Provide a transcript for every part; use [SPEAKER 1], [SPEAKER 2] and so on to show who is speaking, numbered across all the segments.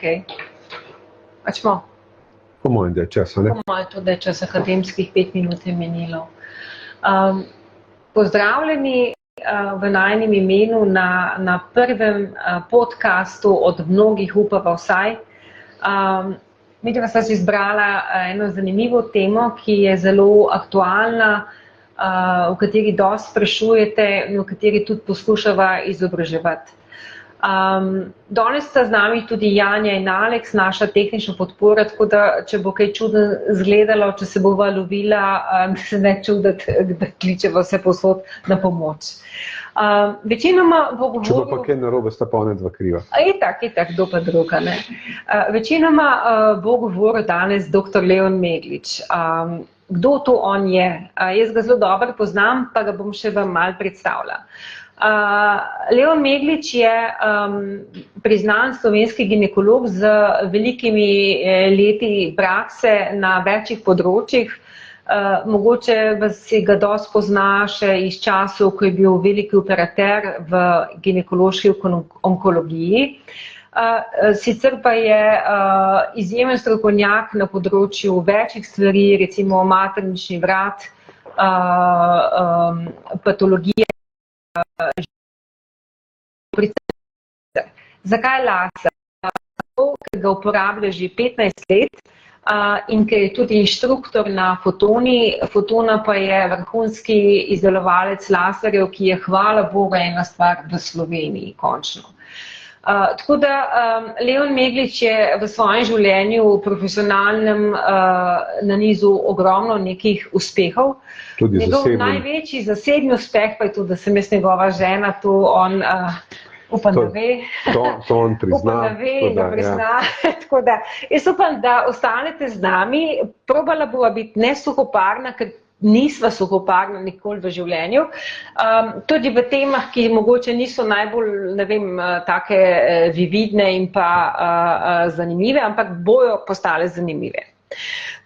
[SPEAKER 1] kaj? Pačmo?
[SPEAKER 2] Po mojem, da je čas, ne?
[SPEAKER 1] Po mojem, to, da je čas akademskih 5 minut je menilo. Pozdravljeni v najnem imenu na prvem podcastu od mnogih, upava vsaj. Midva sta si izbrala eno zanimivo temo, ki je zelo aktualna, v kateri dosti sprašujete in v kateri tudi poskušava izobraževati. Danes sta z nami tudi Janja in Aleks, naša tehnična podpora, tako da, če bo kaj čudno izgledalo, če se bova lovila, se ne čuditi, da kličeva vse povsod na pomoč. Večinoma bo govoril...
[SPEAKER 2] Če bo pa kaj narobe, sta pa ona dva kriva.
[SPEAKER 1] Itak, kdo pa druga, ne. Večinoma bo govoril danes dr. Leon Meglič. Kdo to on je? Jaz ga zelo dobro poznam, pa ga bom še vam malo predstavila. Leon Meglič je priznan slovenski ginekolog z velikimi leti prakse na večjih področjih. Mogoče vas si ga dosti pozna še iz časov, ko je bil veliki operater v ginekološki onkologiji. Sicer pa je izjemen strokovnjak na področju večjih stvari, recimo maternični vrat, patologije. Zakaj laser? Zato, ker ga uporablja že 15 let in ker je tudi inštruktor na Fotoni. Fotona pa je vrhunski izdelovalec laserjev, ki je, hvala Bogu, ena stvar v Sloveniji, končno. Tako da Leon Meglič je v svojem življenju profesionalnem nanizu ogromno nekih uspehov. Njegov največji zasebni uspeh pa je to, da sem jaz njegova žena, to on upam, da ve.
[SPEAKER 2] To on prizna.
[SPEAKER 1] Upam, da ve in da prizna. Tako da jaz upam, da ostanete z nami. Probala bova biti ne suhoparna, ker nisva suhoparna nikoli v življenju. Tudi v temah, ki mogoče niso najbolj, ne vem, take vividne in pa zanimive, ampak bojo postale zanimive.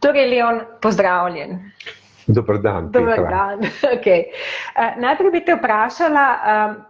[SPEAKER 1] Torej, Leon, pozdravljen.
[SPEAKER 2] Dober dan, Petra.
[SPEAKER 1] Dober dan, okej. Najprej bi te vprašala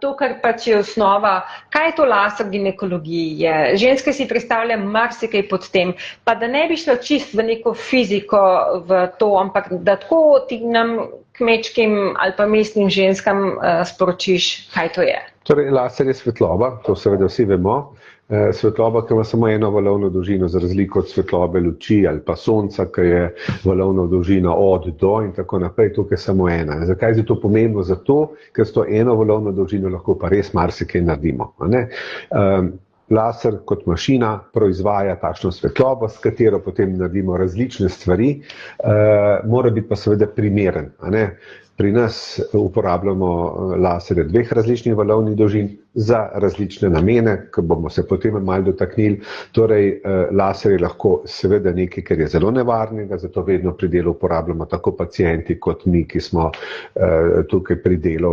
[SPEAKER 1] to, kar pač je osnova, kaj je to laser ginekologije? Ženske si predstavlja marsikaj pod tem, pa da ne bi šla čist v neko fiziko v to, ampak da tako ti nam kmečkim ali pa mestnim ženskam sporočiš, kaj to je.
[SPEAKER 2] Torej, laser je svetloba, to seveda vsi vemo. Svetloba, ki ima samo eno valovno dolžino, za razliko od svetlobe luči ali pa sonca, ki je valovna dolžina od do in tako naprej, tukaj je samo ena. Zakaj je to pomembno? Zato, ker s to eno valovno dolžino lahko pa res marsikaj naredimo. Laser kot mašina proizvaja takšno svetlobo, s katero potem naredimo različne stvari, mora biti pa seveda primeren. Pri nas uporabljamo laserje dveh različnih valovnih dolžin za različne namene, ki bomo se potem malo dotaknili. Torej, laser je lahko seveda nekaj, kar je zelo nevarnega, zato vedno pri delu uporabljamo tako pacienti kot mi, ki smo tukaj pri delu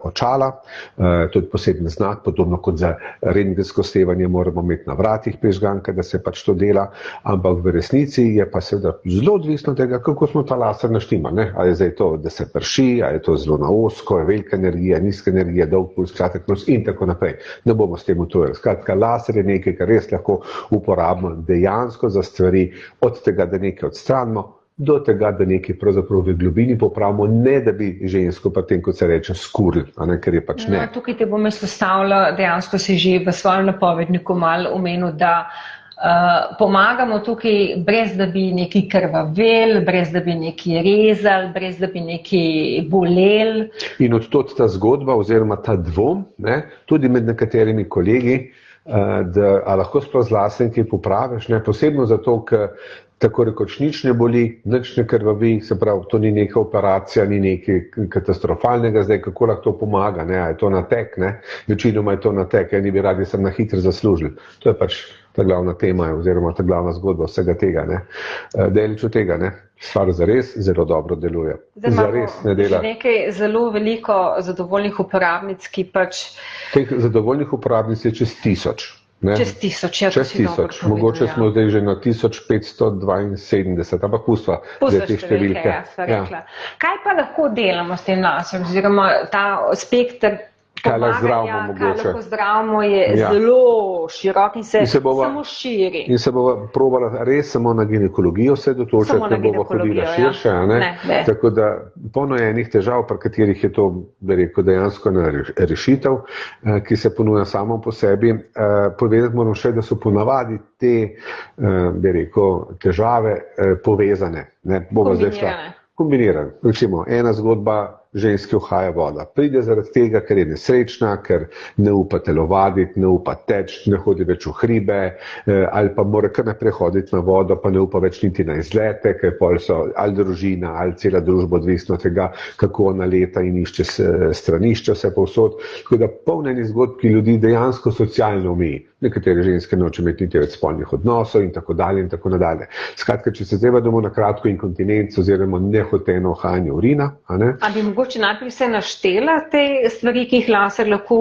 [SPEAKER 2] očala. To je poseben znak, podobno kot za rentgensko stevanje moramo imeti na vratih prižganka, da se pač to dela, ampak v resnici je pa seveda zelo odvisno tega, kako smo ta laser naštimali. A je zdaj to, da se prši, a je to zelo na ozko, je velika energija, nizka energija, dolg puls, kratek puls in tako naprej. Ne bomo s tem utojili. Skratka, laser je nekaj, kar res lahko uporabimo dejansko za stvari, od tega, da nekaj odstranimo, do tega, da nekaj pravzaprav v globini popravimo, ne da bi žensko pa tem, kot se reče, skurili, ker je pač ne.
[SPEAKER 1] Tukaj te bom izpostavila, dejansko si že v svojem napovedniku malo omenil, da pomagamo tukaj brez da bi neki krvavel, brez da bi neki rezali, brez da bi neki bolel.
[SPEAKER 2] In odtod ta zgodba oziroma ta dvom, tudi med nekaterimi kolegi, da lahko sploh z laserjem kaj popraviš, posebno zato, ker tako rekoč nič ne boli, nič ne krvavi, se pravi, to ni neka operacija, ni nekaj katastrofalnega, zdaj kako lahko to pomaga, je to natek, večinoma je to natek, eni bi radi sem na hitro zaslužili. To je pač ta glavna tema oziroma ta glavna zgodba vsega tega. Delič od tega, stvar zares zelo dobro deluje. Zares ne dela.
[SPEAKER 1] Nekaj zelo veliko zadovoljnih uporabnic, ki pač...
[SPEAKER 2] Teh zadovoljnih uporabnic je čez 1000.
[SPEAKER 1] Čez 1000, ja, to si dobro povedal.
[SPEAKER 2] Mogoče smo zdaj že na 1572, ampak pustva te številke.
[SPEAKER 1] Kaj pa lahko delamo s tem laserjem, oziroma ta spektr pomaganja, kaj lahko zdravimo, je zelo širok in se samo širi.
[SPEAKER 2] In se bova probala res samo na ginekologijo se dotočiti, ne bova hodila širše. Tako da polno je enih težav, pri katerih je to, bi rekel, dejansko rešitev, ki se ponuja samo po sebi. Povedati moram še, da so ponavadi te, bi rekel, težave povezane. Kombinirane. Recimo, ena zgodba, ženski uhaja voda. Pride zaradi tega, ker je nesrečna, ker ne upa telovaditi, ne upa teči, ne hodi več v hribe, ali pa mora kar naprej hoditi na vodo, pa ne upa več niti na izlete, ker pol so ali družina, ali cela družba odvisna od tega, kako ona leta in išče stranišča vse povsod. Tako da polneni zgodb, ki ljudi dejansko socialno omeji. Nekatere ženske noče imeti niti več spolnih odnosov in tako dalje in tako nadalje. Skratka, če se zdaj vedemo na kratko inkontinenco oziroma nehoteno uhajanje urina,
[SPEAKER 1] A bi mogoče najprej se naštela te stvari, ki jih laser lahko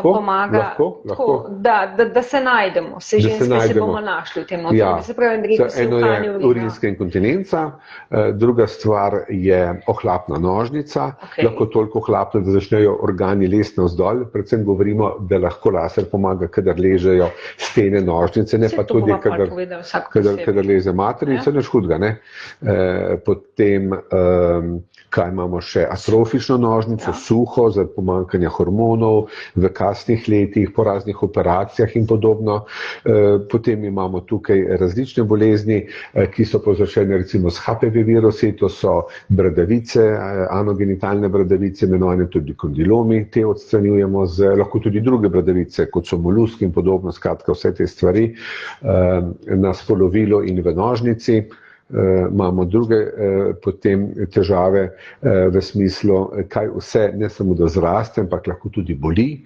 [SPEAKER 1] pomaga?
[SPEAKER 2] Lahko.
[SPEAKER 1] Da se najdemo, ženske se bomo našli v tem notranje. Se pravi,
[SPEAKER 2] eno je urinska inkontinenca, druga stvar je ohlapna nožnica, lahko toliko ohlapna, da začnejo organi lesti navzdol, predvsem govorimo, da lahko laser pomaga, kadar ležejo stene nožnice, ne pa tudi, kadar leze maternica, nič hudega. Potem, kaj imamo še, atrofično nožnico, suho, zaradi pomanjkanja hormonov, v kasnih letih, po raznih operacijah in podobno. Potem imamo tukaj različne bolezni, ki so povzročene recimo s HPV virusi, to so bradavice, anogenitalne bradavice, imenovane tudi kondilomi, te odstranjujemo lahko tudi druge bradavice, kot so moluski in podobno, skratka vse te stvari na spolovilu in v nožnici. Imamo druge potem težave v smislu, kaj vse ne samo da zraste, ampak lahko tudi boli.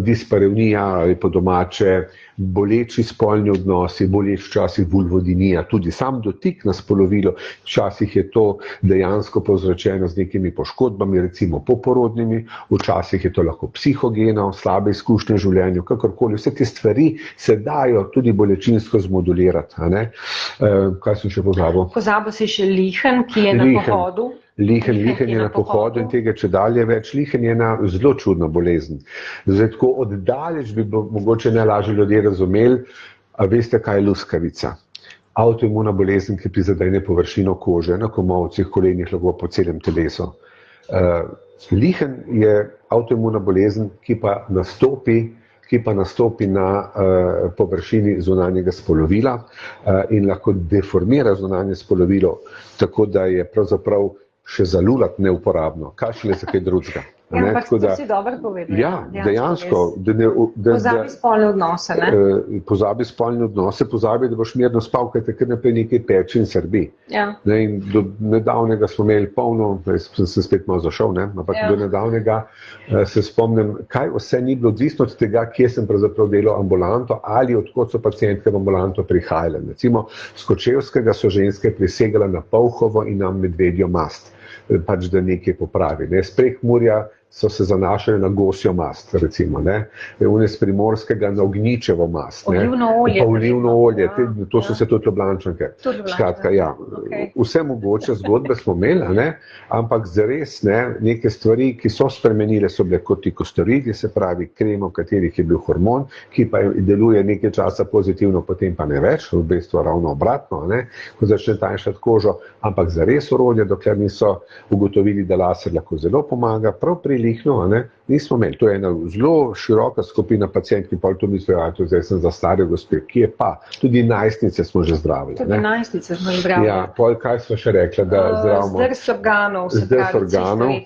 [SPEAKER 2] Disparevnija ali po domače boleči spolni odnosi, boleč včasih vulvodinija, tudi sam dotik na spolovilo, včasih je to dejansko povzročeno z nekimi poškodbami, recimo poporodnimi, včasih je to lahko psihogeno, slabe izkušnje v življenju, kakorkoli. Vse te stvari se dajo tudi bolečinsko zmodulirati. Kaj sem še pozabil?
[SPEAKER 1] Pozabil si še lihen, ki je na pohodu.
[SPEAKER 2] Lihen je na pohodu in tega če dalje več. Lihen je ena zelo čudna bolezen. Zdaj, tako oddaleč bi mogoče najlažje ljudje razumeli, a veste, kaj je luskavica. Avtoimuna bolezen, ki prizadene površino kože, na komolcih, kolenih, lahko po celem telesu. Lihen je avtoimuna bolezen, ki pa nastopi na površini zunanjega spolovila in lahko deformira zunanje spolovilo, tako da je pravzaprav še zalulati neuporabno, kaj šele za kaj drugega.
[SPEAKER 1] Ampak to si dobro povedal.
[SPEAKER 2] Ja, dejansko.
[SPEAKER 1] Pozabi spolne odnose, ne?
[SPEAKER 2] Pozabi spolne odnose, pozabi, da boš mirno spal, kaj te kar naprej nekaj peči in srbi. In do nedavnega smo imeli polno, sem se spet malo zašel, ampak do nedavnega se spomnim, kaj vse ni bilo odvisno od tega, kje sem pravzaprav delal ambulanto ali odkot so pacientke v ambulanto prihajale. Recimo, z Kočevskega so ženske prisegale na polhovo in na medvedjo mast, pač da nekaj popravi. Z Prekmurja so se zanašali na gosjo mast, recimo, one s Primorskega na ognjičevo mast. Olivno olje, to so se tudi Ljubljančanke. Skratka, vse mogoče zgodbe smo imeli, ampak zares neke stvari, ki so spremenile, so bile kortikosteroidi, se pravi kremo, v katerih je bil hormon, ki pa deluje nekaj časa pozitivno, potem pa ne več, v bistvu ravno obratno, ko začne tanjšati kožo, ampak zares orodje, dokler niso ugotovili, da laser lahko zelo pomaga, prav pri lihno, nismo imeli. To je ena zelo široka skupina pacientki, pa to mislijo, zdaj sem za stare gospe, ki je pa. Tudi najstnice smo že zdravili.
[SPEAKER 1] Tudi najstnice smo že zdravili.
[SPEAKER 2] Ja, pol kaj smo še rekli, da zdravimo?
[SPEAKER 1] Zdrs organov, se pravi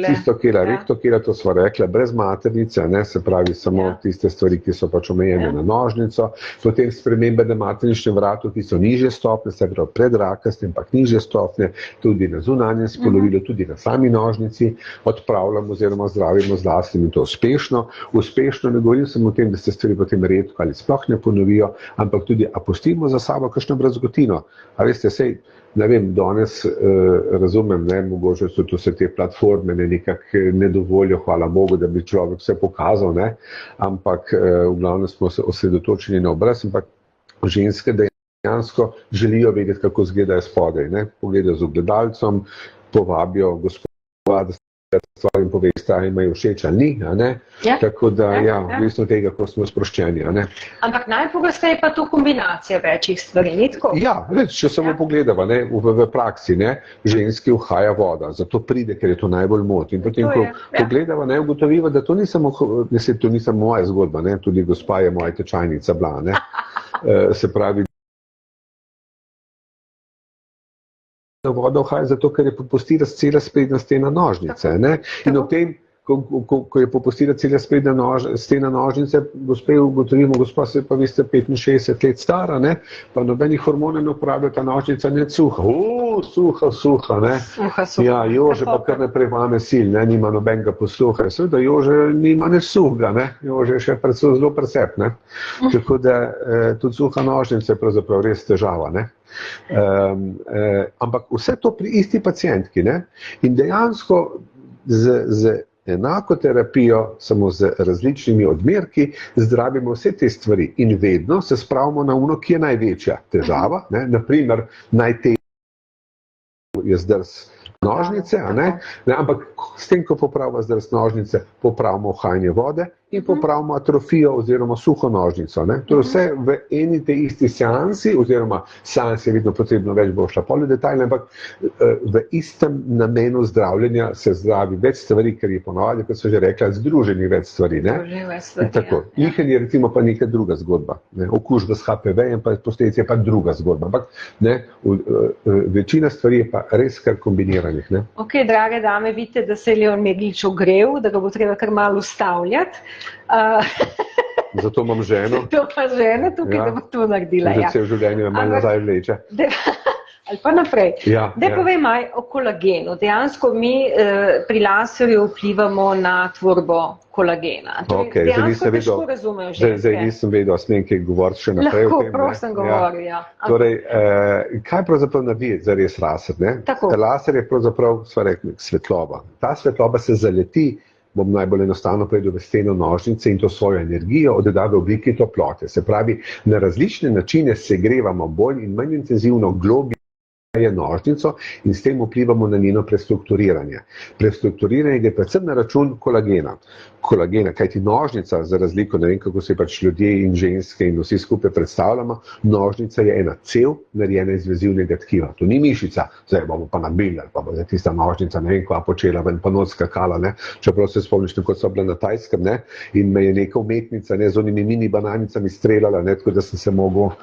[SPEAKER 2] cistokela, rektokela, to smo rekli, brez maternice, se pravi samo tiste stvari, ki so pač omejene na nožnico, potem spremembe na materničnem vratu, ki so nižje stopnje, se pravi predrakastem, ampak nižje stopnje, tudi na zunanjem spolovilu, tudi na sami nožnici, odpravljamo oziroma zdravimo z laserjem in to uspešno. Uspešno ne govorim samo o tem, da se stvari potem redko ali sploh ne ponovijo, ampak tudi, a pustimo za sabo kakšno brazgotino. A veste, sej, ne vem, danes razumem, mogoče so tu vse te platforme nekako ne dovolijo, hvala Bogu, da bi človek vse pokazal, ampak v glavnem smo se osredotočili na obraz, ampak ženske dejansko želijo vedeti, kako izgledajo spodaj. Pogledajo z ogledalcem, povabijo gospoda, in poveste, ali imajo všeč ali ni. Tako da, v bistvu tega, ko smo sproščeni.
[SPEAKER 1] Ampak najpogosteje pa to kombinacija večjih stvari, ni tako?
[SPEAKER 2] Ja, če samo pogledava, v praksi, ženski uhaja voda, zato pride, ker je to najbolj moti. In potem, ko pogledava, ugotoviva, da to ni samo moja zgodba, tudi gospa je moja tečajnica bila. Se pravi, da voda uhaja zato, ker je popustila cela sprednja stena nožnice. In ob tem, ko je popustila cela sprednja stena nožnice, gospe ugotovimo, gospa se pa vi ste 65 let stara, pa nobenih hormonov ne uporablja, ta nožnica ne suha. Suha. Ja, Jože pa kar naprej vame sil, nima nobenega posluha. Seveda Jože nima ne suhga, Jože je še zelo presep. Tako da tudi suha nožnica je pravzaprav res težava. Ampak vse to pri isti pacientki. In dejansko z enako terapijo, samo z različnimi odmerki, zdravimo vse te stvari in vedno se spravimo na ono, ki je največja težava. Naprimer, najtežja je zdrs nožnice, ampak s tem, ko popravimo zdrs nožnice, popravimo uhajanje vode in popravimo atrofijo oziroma suho nožnico. To je vse v eni te isti seansi, oziroma seans je vedno potrebno več, bo šla pol v detajle, ampak v istem namenu zdravljenja se zdravi več stvari, ker je ponovadi, kot so že rekla, združeni več stvari. Tako. Nihen je recimo pa neka druga zgodba. Okužba s HPV-jem pa posledica je pa druga zgodba. Ampak večina stvari je pa res kar kombiniranih.
[SPEAKER 1] Ok, drage dame, vidite, da se je Leon Meglič ogrev, da ga bo treba kar malo ustavljati.
[SPEAKER 2] Zato imam ženo.
[SPEAKER 1] To pa žena tukaj, da bo to naredila.
[SPEAKER 2] Že cel življenje me malo nazaj vleče.
[SPEAKER 1] Ali pa naprej. Povej maj o kolagenu. Dejansko mi pri laserju vplivamo na tvorbo kolagena. Dejansko težko razumejo ženske.
[SPEAKER 2] Zdaj nisem vedel, smem kaj govoriti še naprej o tem.
[SPEAKER 1] Lahko, prosim govoril, ja.
[SPEAKER 2] Torej, kaj pravzaprav naredi zares laser? Laser je pravzaprav, sva rekli, svetloba. Ta svetloba se zaleti, bom najbolj enostavno povedal, v steno nožnice in to svojo energijo odda v obliki toplote. Se pravi, na različne načine segrevamo bolj in manj intenzivno globlje nožnico in s tem vplivamo na njeno prestrukturiranje. Prestrukturiranje gre predvsem na račun kolagena. Kajti nožnica, za razliko, ne vem, kako se pač ljudje in ženske in vsi skupaj predstavljamo, nožnica je ena cev, narejena iz vezivnega tkiva. To ni mišica, zdaj bomo pa nabili, pa bo tista nožnica, ne vem, kva počela, ven pa noč skakala, čeprav se spomniš, kot so bila na Tajskem, in me je neka umetnica, z onimi mini bananicami streljala, tako da sem se mogel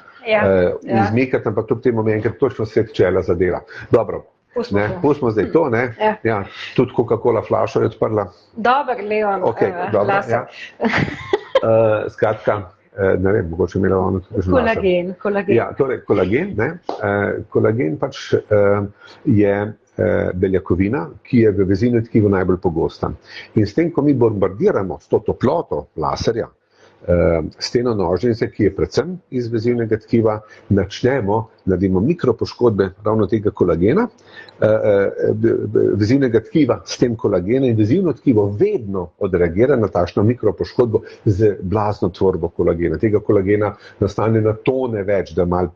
[SPEAKER 2] izmikati, ampak kljub temu me enkrat točno svet čela zadela. Dobro, pustimo zdaj to, tudi Coca-Cola flašo je odprla.
[SPEAKER 1] Dober, Leon,
[SPEAKER 2] laser. Skratka, ne vem, mogoče imela ono tudi
[SPEAKER 1] kolagen.
[SPEAKER 2] Ja, torej kolagen, kolagen pač je beljakovina, ki je v vezivnem tkivu najbolj pogosta. In s tem, ko mi bombardiramo s to toploto laserja, steno nožnice, ki je predvsem iz vezivnega tkiva, naredimo mikropoškodbe ravno tega kolagena, vezivnega tkiva s tem kolagena in vezivno tkivo vedno odreagira na takšno mikropoškodbo z blazno tvorbo kolagena. Tega kolagena nastane na tone več, da malo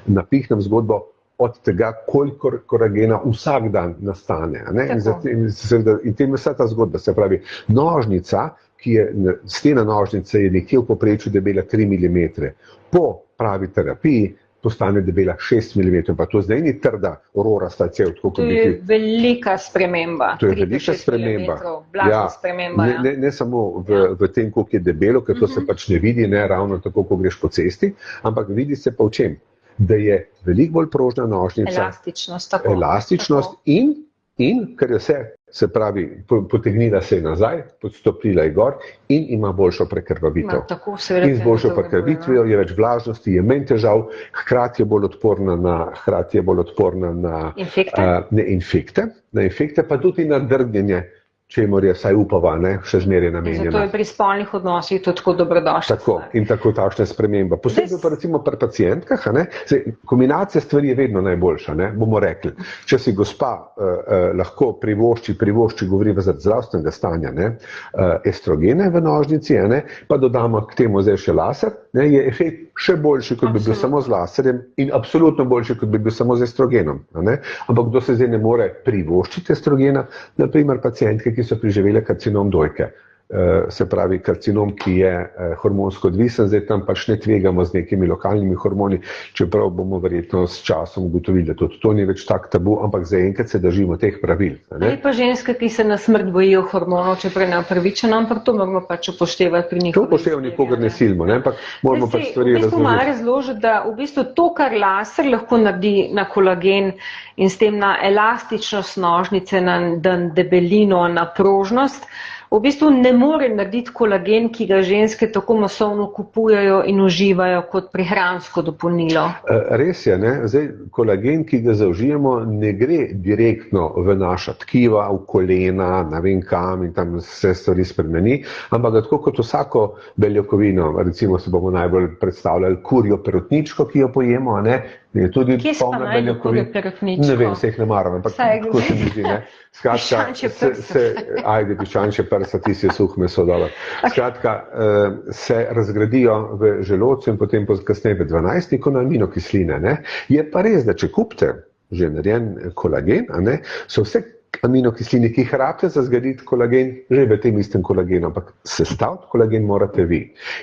[SPEAKER 2] napihnem zgodbo od tega, koliko kolagena vsak dan nastane. In tem je vsa ta zgodba, se pravi, nožnica, stena nožnice je nekje v povprečju debela 3 mm. Po pravi terapiji postane debela 6 mm, pa to zdaj ni trda, rorasta cev.
[SPEAKER 1] To je velika sprememba.
[SPEAKER 2] To je velika sprememba. Ne samo v tem, koliko je debelo, ker to se pač ne vidi, ravno tako, ko greš po cesti, ampak vidi se pa v čem? Da je veliko bolj prožna nožnica. Elastičnost in ker je vse, se pravi, potegnila se je nazaj, podstopila je gor in ima boljšo prekrvavitev. In z boljšo prekrvavitvijo je več vlažnosti, je manj težav, hkrati je bolj odporna na infekte, pa tudi na drgnjenje, čemur je vsaj upava, še zmeraj namenjena.
[SPEAKER 1] Zato je pri spolnih odnosih to tako dobrodošlo.
[SPEAKER 2] Tako, in tako takšna sprememba. Posebej pa recimo pri pacientkah, kombinacija stvari je vedno najboljša, bomo rekli. Če si gospa lahko privošči, govori zaradi zdravstvenega stanja, estrogene v nožnici, pa dodamo k temu zdaj še laser, ne, je efekt še boljši, kot bi bil samo z laserjem in absolutno boljši, kot bi bil samo z estrogenom. Ne. Ampak kdo se zdaj ne more privoščiti estrogena, naprimer pacientke, ki so preživele karcinom dojke. Se pravi karcinom, ki je hormonsko odvisen, zdaj tam pač ne tvegamo z nekimi lokalnimi hormoni, čeprav bomo verjetno s časom ugotovili, da tudi to ni več tak tabu, ampak zaenkrat se držimo teh pravil.
[SPEAKER 1] Ali pa ženske, ki se na smrt bojijo hormonov, čeprav je neupravičeno, ampak to moramo pač upoštevati pri njihovih.
[SPEAKER 2] To upoštevamo, nikogar ne silimo, ne? Ampak moramo pač stvari razložiti. V bistvu malo razložiti,
[SPEAKER 1] da v bistvu to, kar laser lahko naredi na kolagen in s tem na elastičnost nožnice, na debelino, na prožnost, v bistvu ne more narediti kolagen, ki ga ženske tako masovno kupujejo in uživajo kot prehransko dopolnilo.
[SPEAKER 2] Res je, ne? Zdaj, kolagen, ki ga zaužijemo, ne gre direktno v naša tkiva, v kolena, ne vem kam in tam se stvari spremeni, ampak tako kot vsako beljakovino, recimo se bomo najbolj predstavljali kurjo perutničko, ki jo pojemo, ne? Je tudi polna beljakovin. Ne vem, se jih ne maram, ampak tako se mi zdi, ne. Skratka, ajde, piščančje prsa, ti si suh meso, dobro. Skratka, se razgradijo v želodcu in potem kasneje v 12 na aminokisline, ne. Je pa res, da če kupite že narejen kolagen, ne, so vse aminokisline, ki jih rabite za zgraditi kolagen, že v tem istem kolagenu, ampak sestaviti kolagen morate vi.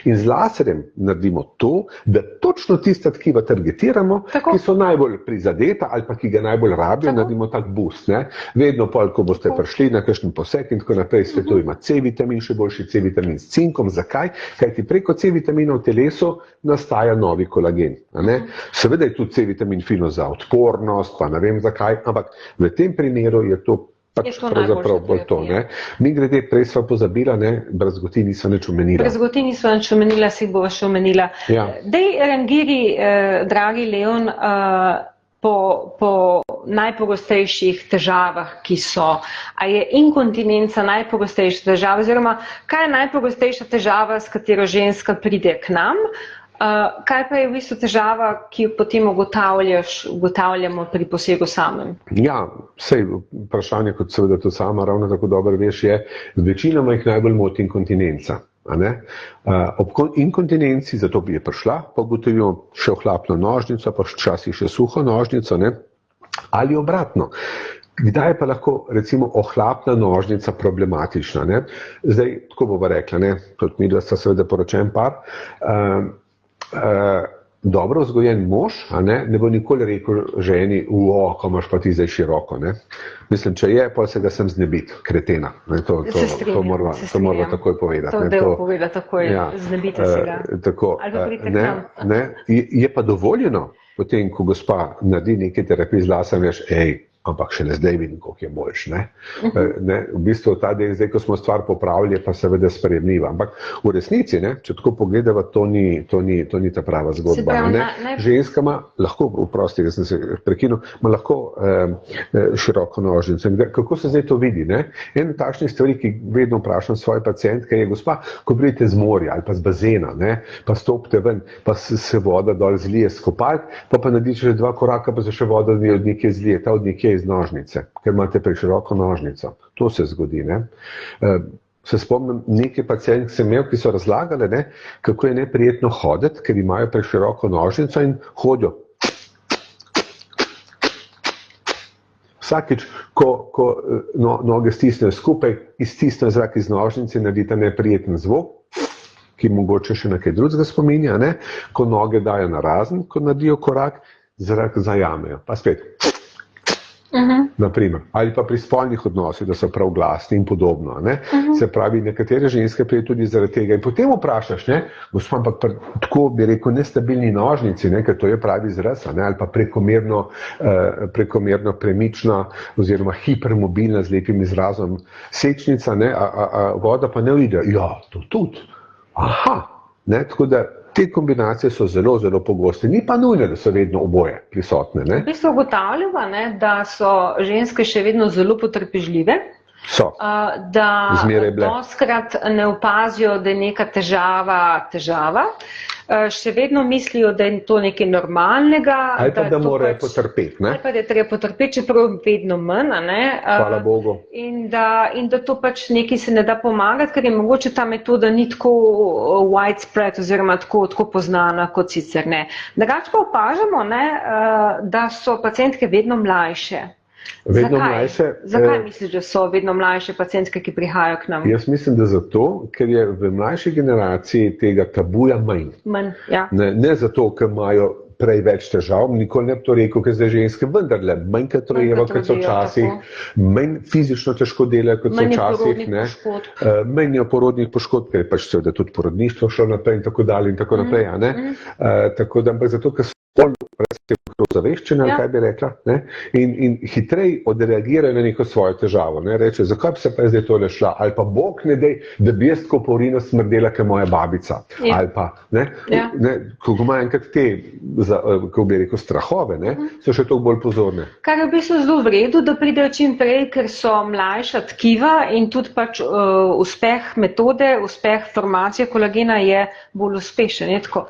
[SPEAKER 2] In z laserjem naredimo to, da točno tista tkiva targetiramo, ki so najbolj prizadeta ali pa ki ga najbolj rabijo, naredimo tak boost. Ne? Vedno pol, ko boste prišli na kakšen poseg in tako naprej, svetujemo C-vitamin, še boljši C-vitamin s cinkom. Zakaj? Kajti preko C-vitamina v telesu nastaja novi kolagen. Ne? Seveda je tudi C-vitamin fino za odpornost, pa ne vem zakaj, ampak v tem primeru je to pač pravzaprav bolj to. Ne? Mi glede prej sva pozabila, ne? Brazgoti nisva nič omenila.
[SPEAKER 1] Brazgoti nisva nič omenila, si bova še omenila. Ja. Dej rangiri, dragi Leon, po najpogostejših težavah, ki so. A je inkontinenca najpogostejša težava, oziroma kaj je najpogostejša težava, s katero ženska pride k nam? Kaj pa je v bistvu težava, ki jo potem ugotavljamo pri posegu samem?
[SPEAKER 2] Ja, sej vprašanje, kot seveda to sama ravno tako dobro veš, je, večinoma jih najbolj moti inkontinenca. Ob inkontinenci, zato bi je prišla, pa ugotovijo še ohlapno nožnico, pa včasih še suho nožnico, ne? Ali obratno. Kdaj je pa lahko, recimo, ohlapna nožnica problematična? Ne? Zdaj, tako bova rekla, ne? Tudi mi, da sta seveda poročen par, dobro vzgojen mož ne bo nikoli rekel ženi, ko imaš pa ti zdaj široko. Ne? Mislim, če je, pa se ga sem znebiti, kretena. Ne? To moramo takoj povedati.
[SPEAKER 1] To delo povedati takoj, ja. Znebite se ga.
[SPEAKER 2] Tako, ne? Je pa dovoljeno, potem, ko gospa naredi neke terapije z lasom, veš, ampak šele zdaj vidim, koliko je boljš. Ne? V bistvu ta del, zdaj, ko smo stvar popravili, je pa seveda sprejemljiva. Ampak v resnici, ne, če tako pogledava, to ni ta prava zgodba. Ženskama lahko, oprosti, jaz sem se prekinil, ima lahko široko nožnico. Kako se zdaj to vidi? Ne? En takšnih stvari, ki vedno vprašam svoje pacientke, je, gospa, ko pridete z morja ali pa z bazena, ne, pa stopite ven, pa se voda dol zlije s kopalk, pa naredite že 2 koraka, pa se še voda od nekje zlije, ta od nekje iz nožnice, ker imate preširoko nožnico. To se zgodi. Ne? Se spomnim, nekaj pacientk sem imel, ki so razlagale, ne, kako je neprijetno hoditi, ker imajo preširoko nožnico in hodijo. Vsakič, ko noge stisnejo skupaj, iztisnejo zrak iz nožnice in naredita neprijeten zvok, ki mogoče še nekaj drugega spominja, ne? Ko noge dajo na razen, ko naredijo korak, zrak zajamejo. Pa spet. Naprimer. Ali pa pri spolnih odnosih, da so prav glasni in podobno. Ne? Se pravi, nekatere ženske prije tudi zaradi tega. In potem vprašaš, gospod, ampak tako bi rekel, nestabilni nožnici, ne? Ker to je pravi izraz, ali pa prekomerno premična oziroma hipermobilna z lepim izrazom sečnica, a voda pa ne uide. Ja, to tudi. Aha, ne? Tako da te kombinacije so zelo, zelo pogoste. Ni pa nujno, da so vedno oboje prisotne. Ne?
[SPEAKER 1] V bistvu ugotavljamo, da so ženske še vedno zelo potrpežljive.
[SPEAKER 2] So.
[SPEAKER 1] Da doskrat ne opazijo, da je neka težava. še vedno mislijo, da je to nekaj normalnega.
[SPEAKER 2] Ali pa da morajo potrpeti, ne?
[SPEAKER 1] Ali pa da je treba potrpeti, čeprav vedno manj, ne?
[SPEAKER 2] Hvala Bogu.
[SPEAKER 1] In da to pač nekaj se ne da pomagati, ker je mogoče ta metoda ni tako widespread oziroma tako poznana kot sicer ne. Drugače pa opažamo, ne, da so pacientke vedno mlajše.
[SPEAKER 2] Vedno mlajše.
[SPEAKER 1] Zakaj misliš, da so vedno mlajše pacientke, ki prihajajo k nam?
[SPEAKER 2] Jaz mislim, da zato, ker je v mlajši generaciji tega tabuja manj.
[SPEAKER 1] Ja.
[SPEAKER 2] Ne zato, ker imajo prej več težav, nikoli ne bi to rekel, ker zdaj ženske vendarle manjkrat trojevo, kot so včasih, manj fizično težko delajo, kot so včasih, manj je porodnih poškodb, ker je pač seveda tudi porodništvo šlo naprej in tako dalje in tako naprej, ne? Tako da, ampak zato, ker so zaveščene, kaj bi rekla, ne? In hitrej odreagirajo na neko svojo težavo, ne? Reče, zakaj bi se pa zdaj tole šla, ali pa Bog ne dej, da bi jaz tako po urinu smrdela, kot moja babica, ali pa, ne? Ko ima enkrat te, kako bi rekel, strahove, ne? So še toliko bolj pozorne.
[SPEAKER 1] Kar je v bistvu zelo v redu, da pridejo čim prej, ker so mlajša tkiva in tudi pač uspeh metode, uspeh formacije kolagena je bolj uspešen, je tako?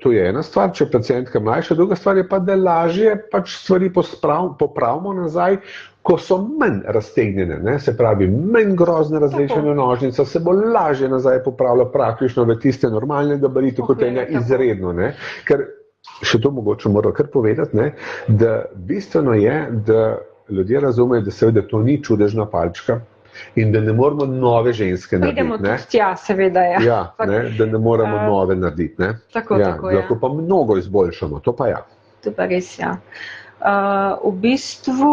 [SPEAKER 2] To je ena stvar, če pacientka mlajša, druga stvar je pa, da lažje pač stvari popravimo nazaj, ko so manj raztegnjene, ne? Se pravi, manj grozne razlečene nožnice, se bo lažje nazaj popravila praktično v tiste normalne gabarite, kot je izredno, ne? Ker še to mogoče moram kar povedati, ne? Da bistveno je, da ljudje razumejo, da seveda to ni čudežna palčka in da ne moramo nove ženske narediti.
[SPEAKER 1] Pridemo tudi tja, seveda, ja.
[SPEAKER 2] Ja, ne? Da ne moramo nove narediti, ne?
[SPEAKER 1] Tako,
[SPEAKER 2] lahko pa mnogo izboljšamo, to pa ja.
[SPEAKER 1] To pa res, ja. V bistvu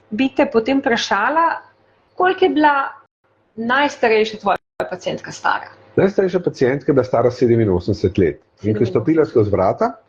[SPEAKER 1] bi te potem vprašala, koliko je bila najstarejša tvoja pacientka stara?
[SPEAKER 2] Najstarejša pacientka je bila stara 87 let. In ko je stopila skozi vrata,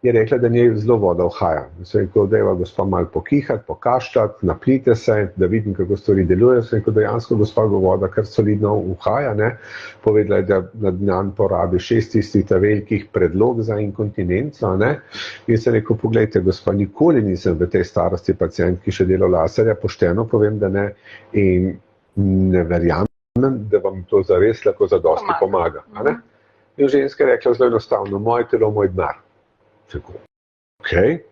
[SPEAKER 2] je rekla, da njej zelo voda uhaja. Se je rekel, dajva gospa malo pokihati, pokašljati, naplijte se, da vidim, kako stvari delujejo. Se je rekel, dejansko gospa voda kar solidno uhaja, ne. Povedala je, da na dan porabi 6 tistih velikih predlog za inkontinenco, ne. In se je rekel, poglejte, gospa, nikoli nisem v tej starosti pacientki še delal laserja, pošteno povem, da ne. In ne verjamem, da vam to zares lahko zadosti pomaga. In ženska je rekla zelo enostavno, moje telo, moj denar.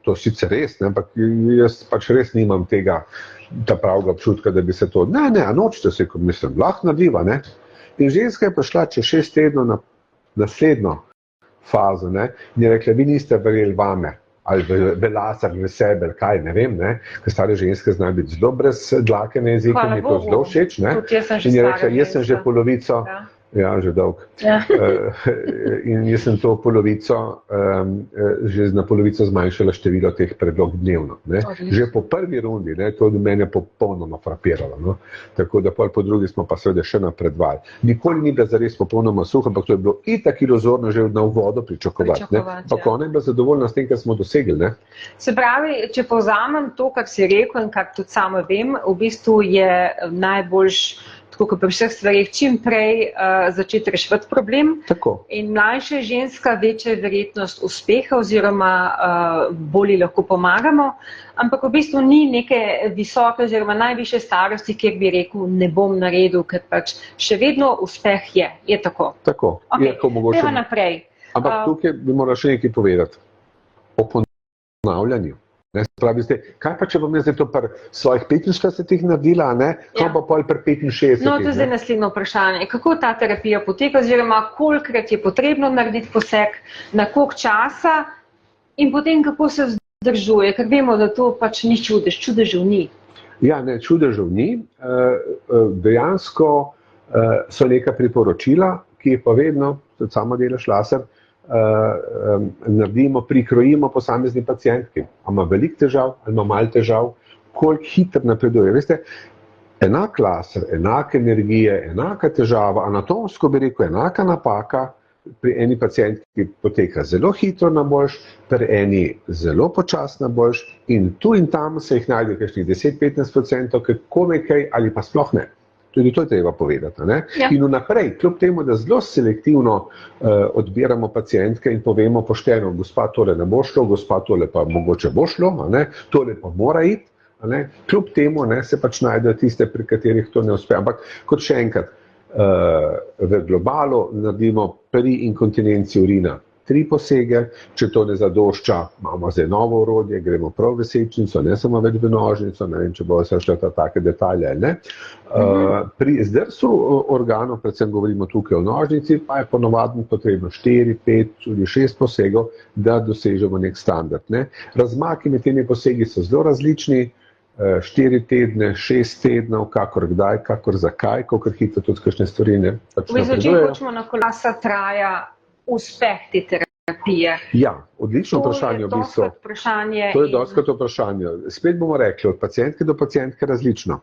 [SPEAKER 2] To sicer res, ne, ampak jaz pač res nimam ta pravega občutka, da bi se to, ne, nočete se, kot mislim, lahko narediva, ne. In ženska je prišla čez 6 tednov na naslednjo fazo, ne, in je rekla, vi niste verjeli vame, ali v laser, v sebe, ali kaj, ne vem, ne, ker stare ženske znajo biti zelo brez dlake na jeziku, mi je to zelo všeč, ne. In je rekla, jaz sem že polovico, ja, že dolg. In jaz sem to polovico, že na polovico zmanjšala število teh predlog dnevno. Ne? Že po prvi rundi, ne, to od mene popolnoma frapiralo. No? Tako da po drugi smo pa seveda še napredovali. Nikoli ni bila zares popolnoma suha, ampak to je bilo itak iluzorno že na uvodu pričakovati. Ampak ona je bila zadovoljna s tem, kar smo dosegli. Ne?
[SPEAKER 1] Se pravi, če povzamem to, kar si rekel in kar tudi sama vem, v bistvu je najboljš, tako kot pri vseh stvarih, čim prej začeti reševati problem.
[SPEAKER 2] Tako.
[SPEAKER 1] In mlajša ženska, večja verjetnost uspeha oziroma bolje lahko pomagamo, ampak v bistvu ni neke visoke oziroma najvišje starosti, kjer bi rekel, ne bom naredil, ker pač še vedno uspeh je. Je tako?
[SPEAKER 2] Tako.
[SPEAKER 1] Okay. Peva naprej.
[SPEAKER 2] Ampak tukaj bi moral še nekaj povedati. O ponavljanju. Ne, pravi ste, kaj pa, če bom jaz to pri svojih 45 naredila, ne? Kaj pa pol pri 65?
[SPEAKER 1] No, to je zdaj naslednje vprašanje. Kako ta terapija poteka, oziroma kolikrat je potrebno narediti poseg, na koliko časa in potem kako se vzdržuje, ker vemo, da to pač ni čudež, čudežev ni.
[SPEAKER 2] Ja, ne, čudežev ni. Dejansko so neka priporočila, ki je pa vedno, tudi sama delaš laser, naredimo, prikrojimo posamezni pacientki. Ali ima veliko težav, ali ima malo težav, koliko hitro napreduje. Veste, enak laser, enake energije, enaka težava, anatomsko bi rekel, enaka napaka, pri eni pacientki poteka zelo hitro na boljš, pri eni zelo počasno na boljš in tu in tam se jih najde kakšnih 10-15%, komaj kaj ali pa sploh ne. Tudi to je treba povedati. Ne? Ja. In vnaprej, kljub temu, da zelo selektivno odbiramo pacientke in povemo pošteno, gospa tole ne bo šlo, gospa tole pa mogoče bo šlo, ne? Tole pa mora iti, ne? Kljub temu ne, se pač najdejo tiste, pri katerih to ne uspe. Ampak kot še enkrat, v globalu naredimo pri inkontinenci urina 3 posege, če to ne zadošča, imamo zdaj novo orodje, gremo prav v sečnico, ne samo več v nožnico, ne vem, če bo se šle take detalje ali ne. Pri zdrsu organov, predvsem govorimo tukaj o nožnici, pa je ponovadi potrebno 4, 5, tudi 6 posegov, da dosežemo nek standard. Ne. Razmaki med temi posegi so zelo različni, 4 tedne, 6 tednov, kakor kdaj, kakor zakaj, kakor hitro tudi kakšne stvari ne
[SPEAKER 1] napredujejo. Če hočemo na kolasa traja uspeh te terapije?
[SPEAKER 2] Ja, odlično vprašanje v bistvu. To je dostikrat vprašanje. Spet bomo rekli, od pacientke do pacientke različno.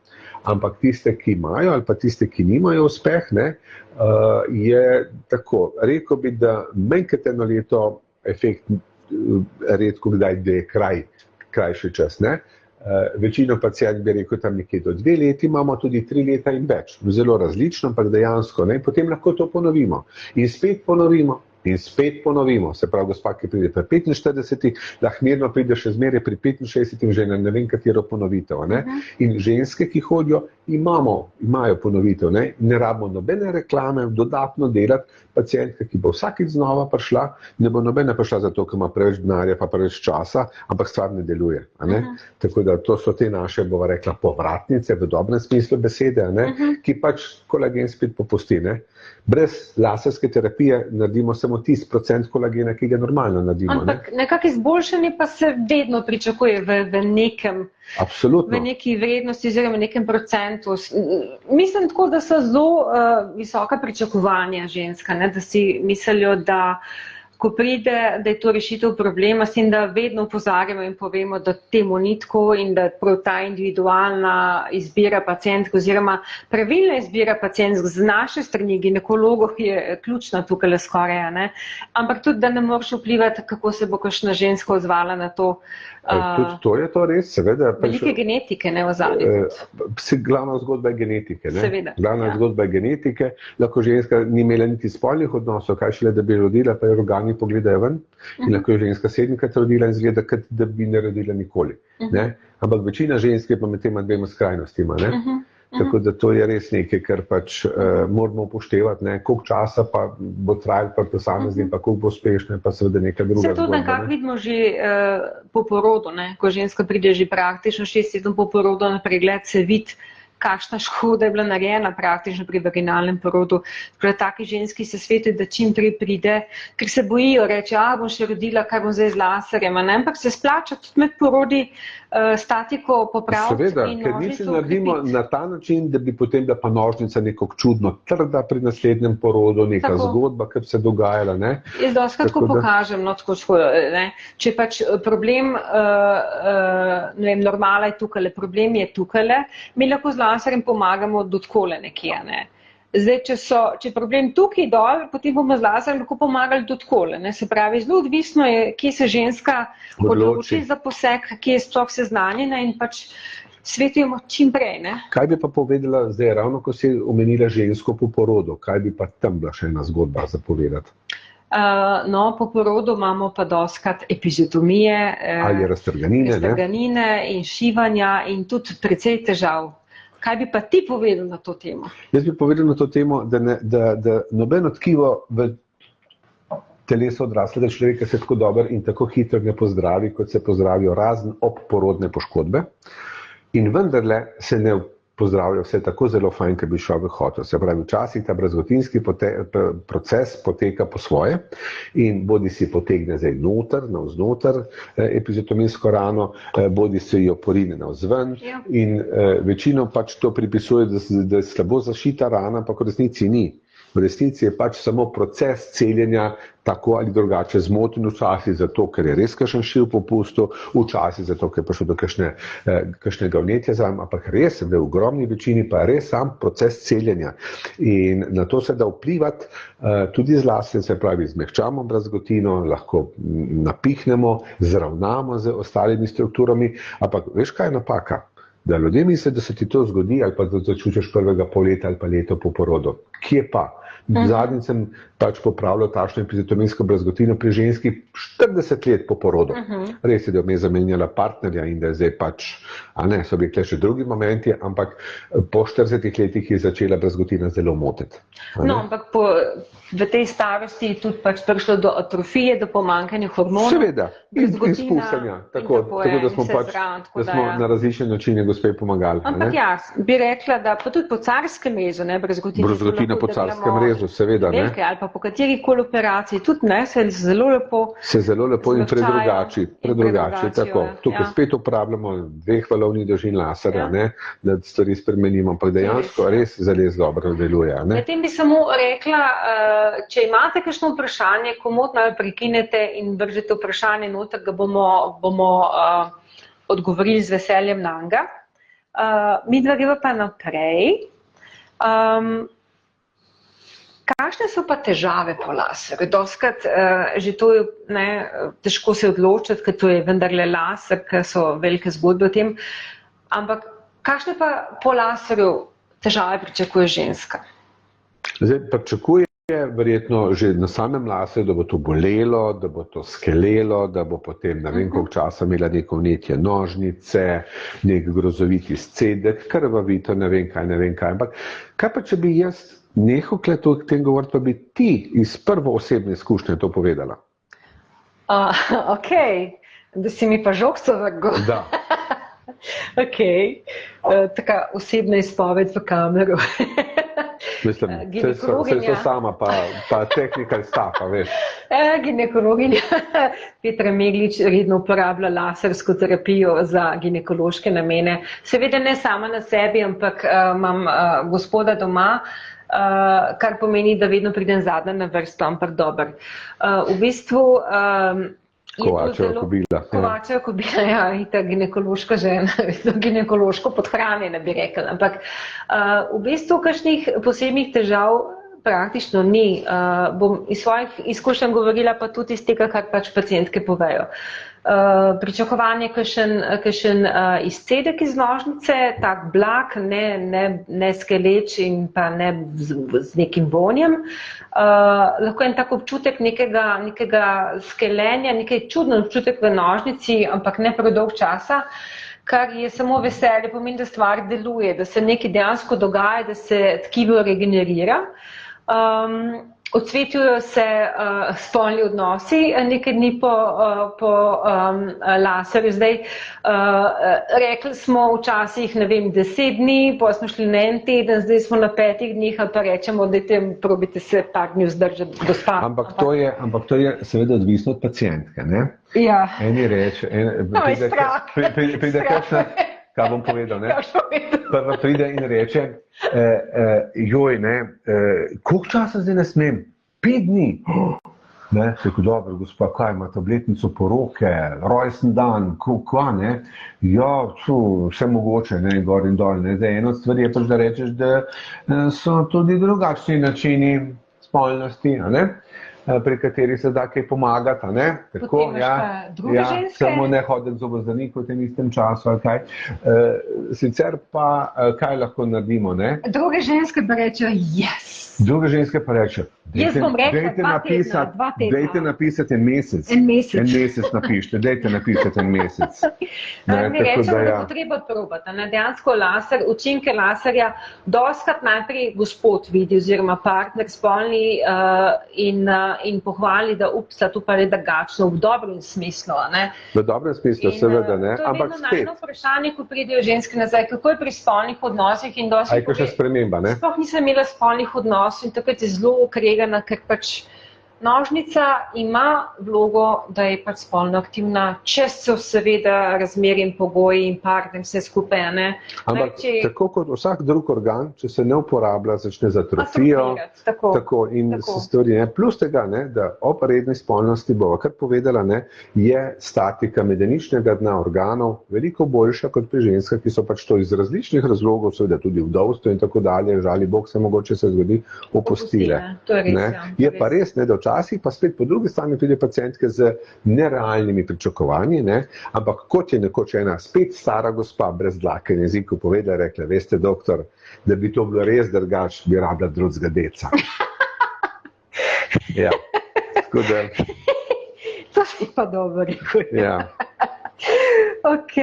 [SPEAKER 2] Ampak tiste, ki imajo ali pa tiste, ki nimajo uspeh, ne, je tako. Rekel bi, da manj kot 1 leto efekt redko kdaj, da je krajši čas. Ne. Večino pacijent bi rekel tam nekje do 2 leti, imamo tudi 3 leta in več. Zelo različno, ampak dejansko. Ne. Potem lahko to ponovimo. In spet ponovimo. In spet ponovimo, se pravi, gospa, ki pride pri 45, lahko mirno pride še zmeraj pri 65 že na ne vem katero ponovitev. Ne? In ženske, ki hodijo, imajo ponovitev, ne rabimo nobene reklame, dodatno delati. Pacientka, ki bo vsakič znova prišla, ne bo nobena prišla zato, ker ima preveč denarja pa preveč časa, ampak stvar ne deluje. Ne? Tako da to so te naše, bova rekla, povratnice v dobrem smislu besede, ne? Ki pač kolagen spet popusti. Ne? Brez laserske terapije naredimo samo 10% kolagena, ki ga normalno naredimo.
[SPEAKER 1] Ampak nekako izboljšanje pa se vedno pričakuje v nekem,
[SPEAKER 2] absolutno,
[SPEAKER 1] v neki vrednosti oziroma v nekem procentu. Mislim tako, da so zelo visoka pričakovanja ženska, ne? Da si mislijo, da ko pride, da je to rešitev problema, s tem, da vedno opozarjamo in povemo, da temu ni tako in da prav ta individualna izbira pacientk oziroma pravilna izbira pacientk z naše strani ginekologov je ključna tukaj skoraj, ne? Ampak tudi, da ne moreš vplivati, kako se bo kakšna ženska odzvala na to.
[SPEAKER 2] Tudi to je to res, seveda.
[SPEAKER 1] Velike genetike, ne ozadje.
[SPEAKER 2] Glavna zgodba je genetike. Ne?
[SPEAKER 1] Seveda.
[SPEAKER 2] Glavna zgodba je genetike, lahko ženska ni imela niti spolnih odnosov, kaj šele, da bi rodila, pa je organi pogledajo ven in lahko je ženska 7-krat rodila in zgleda, kot da bi ne rodila nikoli. Ne? Ampak večina žensk je pa med tema dvema skrajnostima. Ne? Tako da to je res nekaj, kar pač moramo upoštevati, ne, koliko časa pa bo trajalo pri posameznih, pa koliko bo uspešno, pa seveda neka druga zgodba.
[SPEAKER 1] Se to nekako vidimo že po porodu, ne, ko ženska pride že praktično 6 tednov po porodu na pregled, se vidi, kakšna škoda je bila narejena praktično pri vaginalnem porodu. Taki ženski se svetuje, da čim prej pride, ker se bojijo, reče, bom še rodila, kaj bom zdaj z laserjem, ne? Ampak se splača tudi med porodi statiko popraviti.
[SPEAKER 2] Seveda, ker nič naredimo na ta način, da bi potem bila pa nožnica nekako čudno trda pri naslednjem porodu, neka zgodba, kar se dogajala. Ne?
[SPEAKER 1] Jaz doskrat tako pokažem, no, tako, ne? Če pač problem, ne vem, normala je tukaj, problem je tukaj, mi lahko z laserjem pomagamo do takole nekje. Ne? Zdaj, če problem tukaj dol, potem bomo z laserjem lahko pomagali do takole. Se pravi, zelo odvisno je, kje se ženska odloči za poseg, kje je sploh seznanjena in pač svetujemo čim prej. Ne?
[SPEAKER 2] Kaj bi pa povedala zdaj, ravno ko si omenila žensko po porodu, kaj bi pa tam bila še ena zgodba za povedati?
[SPEAKER 1] No, po porodu imamo pa doskrat epizotomije,
[SPEAKER 2] ali raztrganine
[SPEAKER 1] in šivanja in tudi precej težav. Kaj bi pa ti povedal na to temo?
[SPEAKER 2] Jaz bi povedal na to temo, da nobeno tkivo v telesu odraslega človeka se tako dobro in tako hitro ne pozdravi, kot se pozdravijo razen obporodne poškodbe. In vendarle se ne pozdravlja vse tako zelo fajn, ker bi šel v hotel. Se pravi, včasih ta brezgotinski proces poteka po svoje in bodi si potegne zdaj noter, navznoter epizotomijsko rano, bodi se jo porine navzven in večino pač to pripisuje, da je slabo zašita rana, pa v resnici ni. V resnici je pač samo proces celjenja tako ali drugače zmoten, včasih zato, ker je res kakšen šiv popustil, včasih zato, ker je prišlo do kakšnega vnetja zraven, ampak res v ogromni večini pa je res sam proces celjenja. In na to se da vplivati tudi z laserjem, se pravi, zmehčamo brazgotino, lahko napihnemo, zravnamo z ostalimi strukturami, ampak veš, kaj je napaka? da ljudje mislijo, da se ti to zgodi ali pa da začutiš prvega polleta ali pa leto po porodu. Kje pa? Zadnjič sem pač popravljal takšno epiziotomijsko brazgotino pri ženski 40 let po porodu. Res je, da me je zamenjala partnerja in da je zdaj pač, so bili še drugi momenti, ampak po 40 letih je začela brazgotina zelo motiti.
[SPEAKER 1] No, ampak v tej starosti je tudi pač prišlo do atrofije, do pomanjkanja hormonov.
[SPEAKER 2] Seveda, in izpuščanja, tako da smo pač na različne načine gospe pomagali.
[SPEAKER 1] Ampak bi rekla, da pa tudi po carskem rezu,
[SPEAKER 2] brazgotina po carskem rezu, seveda.
[SPEAKER 1] Ali pa po kateri koli operaciji, tudi se zelo lepo
[SPEAKER 2] in predrugači, tako. Tukaj spet uporabljamo 2 valovnih dolžin laserja, da stvari spremenimo, ampak dejansko res zares dobro deluje.
[SPEAKER 1] Potem bi samo rekla, če imate kakšno vprašanje, komotno prekinete in vržete vprašanje noter, ga bomo odgovorili z veseljem nanj. Mi dva greva pa naprej. Kakšne so pa težave po laserju? Dostikrat že to je težko se odločiti, ker to je vendarle laser, ker so velike zgodbe o tem. Ampak kakšne pa po laserju težave pričakuje ženska?
[SPEAKER 2] Zdaj pričakuje verjetno že na samem laserju, da bo to bolelo, da bo to skelelo, da bo potem ne vem koliko časa imela neko vnetje nožnice, nek grozoviti scedek, krvavito, ne vem kaj. Ampak kaj pa, če bi jaz nehal o tem govoriti, pa bi ti iz prvo osebne izkušnje to povedala?
[SPEAKER 1] Ok, da si mi pa žogco vrgel.
[SPEAKER 2] Da.
[SPEAKER 1] Ok, taka osebna izpoved v kamero.
[SPEAKER 2] Mislim, vse so sama, pa technical stuff, veš.
[SPEAKER 1] Ginekologinja Petra Meglič redno uporablja lasersko terapijo za ginekološke namene. Seveda ne sama na sebi, ampak imam gospoda doma, kar pomeni, da vedno pridem zadnja na vrsto, ampak dober. V bistvu
[SPEAKER 2] Kovačeva kobila.
[SPEAKER 1] Kovačeva kobila, in ta ginekološka žena, ginekološko podhranjena bi rekla, ampak v bistvu kakšnih posebnih težav praktično ni. Bom iz svojih izkušenj govorila, pa tudi iz tega, kar pač pacientke povejo. Pričakovanje kakšen izcedek iz nožnice, tak blag, ne skeleč in pa ne z nekim vonjem. Lahko en tak občutek nekega skelenja, nekaj čuden občutek v nožnici, ampak ne predolg časa, kar je samo veselje, pomeni, da stvar deluje, da se nekaj dejansko dogaja, da se tkivo regenerira. Odsvetujejo se spolni odnosi nekaj dni po laserju. Zdaj, rekli smo včasih, 10 dni, pa smo šli na 1 teden, zdaj smo na 5 dneh, ali pa rečemo, da probite se par dni vzdržati do spanja.
[SPEAKER 2] Ampak to je seveda odvisno od pacientke, ne?
[SPEAKER 1] Ja.
[SPEAKER 2] Eni reče, pride kakšna, kaj bom povedal, ne? Prva pride in reče, koliko časa zdaj ne smem? 5 dni. Rekel, dobro, gospa, kaj ima tabletnico poroke, rojsten dan, kaj, ne? Ja, vse mogoče, gor in dol, ne? Zdaj, eno stvar je pač, da rečeš, da so tudi drugačni načini spolnosti, ne? Pri kateri se da kaj pomagati, ne? Tako,
[SPEAKER 1] druge ženske?
[SPEAKER 2] Samo ne hoditi k zobozdravniku v tem istem času, ali kaj. Sicer pa, kaj lahko naredimo, ne?
[SPEAKER 1] Druge ženske pa rečejo, yes!
[SPEAKER 2] Druge ženske pa rečejo,
[SPEAKER 1] dejte
[SPEAKER 2] napisati en mesec.
[SPEAKER 1] En mesec
[SPEAKER 2] napišite, dejte napisati en mesec.
[SPEAKER 1] Mi rečemo, da bo treba probati. Dejansko laser, učinke laserja, dostikrat najprej gospod vidi oziroma partner spolni in pohvali, da to pa je drugačno, v dobrem smislu.
[SPEAKER 2] V dobrem smislu, seveda, ne? Ampak
[SPEAKER 1] spet. To je vedno najno vprašanje, ko pridejo ženske nazaj, kako je pri spolnih odnosih in dosti
[SPEAKER 2] pove. Aj, kakšna sprememba, ne?
[SPEAKER 1] Sploh nisem imela spolnih odnosov in takrat je zelo okregana, ker pač nožnica ima vlogo, da je pač spolno aktivna, če so seveda razmerje in pogoji in partner vse skupaj, ne?
[SPEAKER 2] Ampak tako kot vsak drug organ, če se ne uporablja, začne z atrofijo, tako in se stvari, ne? Plus tega, ne, da ob redni spolnosti bova kar povedala, ne, je statika medeničnega dna organov veliko boljša kot pri ženskah, ki so pač to iz različnih razlogov, seveda tudi vdovstvo in tako dalje, žali Bog se mogoče se zgodi, opustile.
[SPEAKER 1] To je res,
[SPEAKER 2] Je pa res, ne, da včasih pa spet po drugi strani pride pacientke z nerealnimi pričakovanji, ne? Ampak kot je nekoč ena spet stara gospa brez dlake na jeziku povedala, rekla, veste, doktor, da bi to bilo res drugače, bi rabila drugega deca. Ja, tako da...
[SPEAKER 1] To si pa dobro rekel.
[SPEAKER 2] Ja.
[SPEAKER 1] Ok.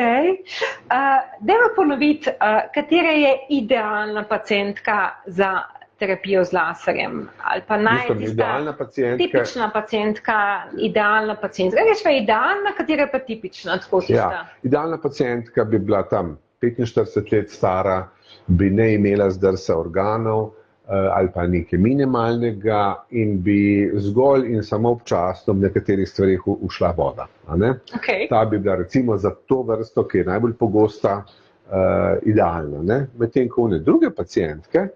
[SPEAKER 1] Dajmo ponoviti, katera je idealna pacientka za terapijo z laserjem? Ali pa tipična pacientka, idealna pacientka. Rečemo idealna, katera je pa tipična?
[SPEAKER 2] Ja, idealna pacientka bi bila tam 45 let stara, bi ne imela zdrsa organov, ali pa nekaj minimalnega in bi zgolj in samo občasno v nekaterih stvarih ušla voda.
[SPEAKER 1] Okay.
[SPEAKER 2] Ta bi bila recimo za to vrsto, ki je najbolj pogosta, idealna. Medtem ko druge pacientke,